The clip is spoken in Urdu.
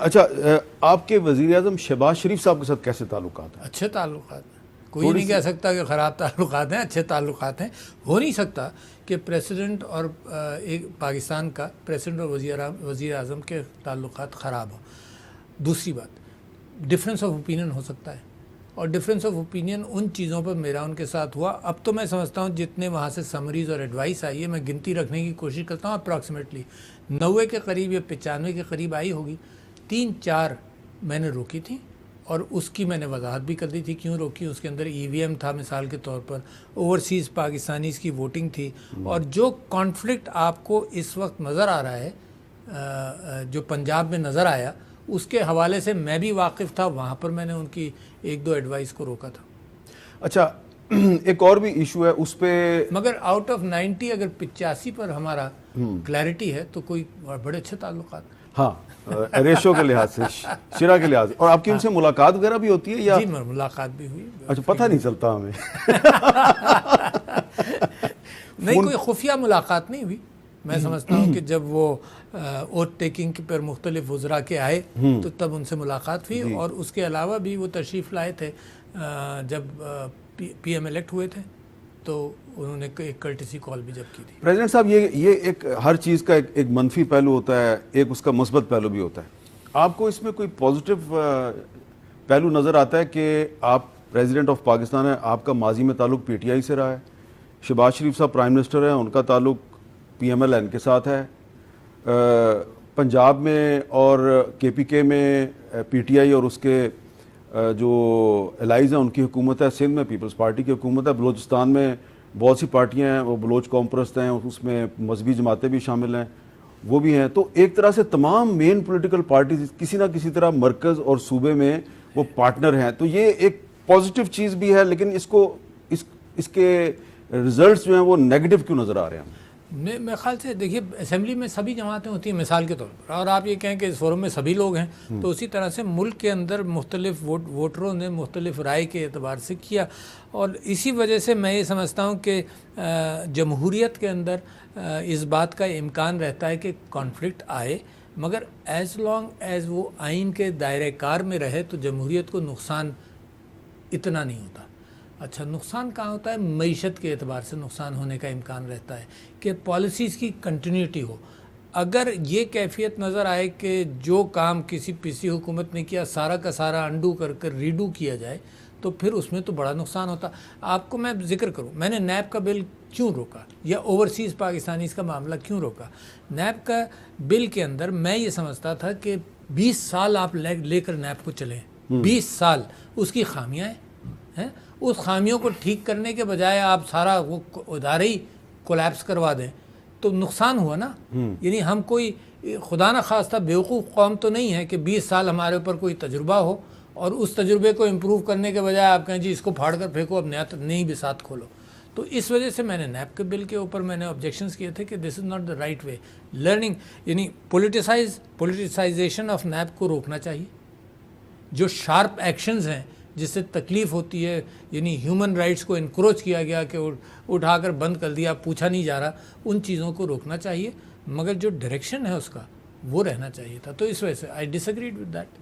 اچھا آپ کے وزیر اعظم شہباز شریف صاحب کے ساتھ کیسے تعلقات ہیں؟ اچھے تعلقات ہیں، کوئی نہیں کہہ سکتا کہ خراب تعلقات ہیں، اچھے تعلقات ہیں۔ ہو نہیں سکتا کہ پریسیڈنٹ اور ایک پاکستان کا پریسیڈنٹ اور وزیر اعظم کے تعلقات خراب ہوں۔ دوسری بات، ڈفرینس آف اوپینین ہو سکتا ہے، اور ڈفرینس آف اوپینین ان چیزوں پر میرا ان کے ساتھ ہوا۔ اب تو میں سمجھتا ہوں جتنے وہاں سے سمریز اور ایڈوائس آئی ہے، میں گنتی رکھنے کی کوشش کرتا ہوں، اپراکسیمیٹلی 90 کے قریب یا 95 کے قریب آئی ہوگی۔ 3-4 میں نے روکی تھی، اور اس کی میں نے وضاحت بھی کر دی تھی کیوں روکی۔ اس کے اندر ای وی ایم تھا مثال کے طور پر، اوورسیز پاکستانیز کی ووٹنگ تھی، اور جو کانفلکٹ آپ کو اس وقت نظر آ رہا ہے جو پنجاب میں نظر آیا، اس کے حوالے سے میں بھی واقف تھا، وہاں پر میں نے ان کی 1-2 ایڈوائس کو روکا تھا۔ اچھا ایک اور بھی ایشو ہے اس پہ، مگر آؤٹ آف 90 اگر 85 پر ہمارا کلیئرٹی ہے تو کوئی بڑے اچھے تعلقات ہیں۔ ہاں ریشو کے لحاظ سے، شرح کے لحاظ سے، اور آپ کی ان سے ملاقات وغیرہ بھی ہوتی ہے یا؟ جی ملاقات بھی ہوئی۔ اچھا پتہ نہیں چلتا ہمیں؟ نہیں، کوئی خفیہ ملاقات نہیں ہوئی۔ میں سمجھتا ہوں کہ جب وہ اوتھ ٹیکنگ پر مختلف وزراء کے آئے تو تب ان سے ملاقات ہوئی، اور اس کے علاوہ بھی وہ تشریف لائے تھے جب پی ایم الیکٹ ہوئے تھے، تو انہوں نے ایک کرٹسی کال بھی جب کی تھی۔ پریزیڈنٹ صاحب یہ ایک ہر چیز کا ایک منفی پہلو ہوتا ہے، ایک اس کا مثبت پہلو بھی ہوتا ہے۔ آپ کو اس میں کوئی پازیٹیو پہلو نظر آتا ہے کہ آپ پریزیڈنٹ آف پاکستان ہیں، آپ کا ماضی میں تعلق پی ٹی آئی سے رہا ہے، شہباز شریف صاحب پرائم منسٹر ہیں، ان کا تعلق پی ایم ایل این کے ساتھ ہے، پنجاب میں اور کے پی کے میں پی ٹی آئی اور اس کے جو الائز ہیں ان کی حکومت ہے، سندھ میں پیپلز پارٹی کی حکومت ہے، بلوچستان میں بہت سی پارٹیاں ہیں، وہ بلوچ قوم پرست ہیں، اس میں مذہبی جماعتیں بھی شامل ہیں، وہ بھی ہیں۔ تو ایک طرح سے تمام مین پولیٹیکل پارٹیز کسی نہ کسی طرح مرکز اور صوبے میں وہ پارٹنر ہیں، تو یہ ایک پازیٹیو چیز بھی ہے، لیکن اس کے ریزلٹس جو ہیں وہ نیگیٹو کیوں نظر آ رہے ہیں؟ میرے خیال سے دیکھیے، اسمبلی میں سبھی جماعتیں ہوتی ہیں مثال کے طور پر، اور آپ یہ کہیں کہ اس فورم میں سبھی لوگ ہیں، تو اسی طرح سے ملک کے اندر مختلف ووٹروں نے مختلف رائے کے اعتبار سے کیا، اور اسی وجہ سے میں یہ سمجھتا ہوں کہ جمہوریت کے اندر اس بات کا امکان رہتا ہے کہ کانفلکٹ آئے، مگر ایز لانگ ایز وہ آئین کے دائرۂ کار میں رہے تو جمہوریت کو نقصان اتنا نہیں ہوتا۔ اچھا نقصان کہاں ہوتا ہے؟ معیشت کے اعتبار سے نقصان ہونے کا امکان رہتا ہے کہ پالیسیز کی کنٹینیوٹی ہو۔ اگر یہ کیفیت نظر آئے کہ جو کام کسی پچھلی حکومت نے کیا سارا کا سارا انڈو کر کر ریڈو کیا جائے تو پھر اس میں تو بڑا نقصان ہوتا۔ آپ کو میں ذکر کروں، میں نے نیب کا بل کیوں روکا یا اوورسیز پاکستانیز کا معاملہ کیوں روکا؟ نیب کا بل کے اندر میں یہ سمجھتا تھا کہ 20 سال آپ لے کر نیب کو چلیں، 20 سال اس کی خامیاں ہیں، اس خامیوں کو ٹھیک کرنے کے بجائے آپ سارا وہ ادارے ہی کولیپس کروا دیں تو نقصان ہوا نا۔ یعنی ہم کوئی خدا نہ خواستہ بیوقوف قوم تو نہیں ہے کہ 20 سال ہمارے اوپر کوئی تجربہ ہو اور اس تجربے کو امپروو کرنے کے بجائے آپ کہیں جی اس کو پھاڑ کر پھینکو، اب نئی بساط کھولو۔ تو اس وجہ سے میں نے نیب کے بل کے اوپر میں نے آبجیکشنز کیے تھے کہ this is not the right way learning, یعنی پولیٹیسائزیشن آف نیب کو روکنا چاہیے۔ جو شارپ ایکشنز ہیں جس سے تکلیف ہوتی ہے، یعنی ہیومن رائٹس کو انکروچ کیا گیا کہ اٹھا کر بند کر دیا، پوچھا نہیں جا رہا، ان چیزوں کو روکنا چاہیے، مگر جو ڈائریکشن ہے اس کا وہ رہنا چاہیے تھا۔ تو اس وجہ سے آئی ڈس ایگریڈ ود دیٹ۔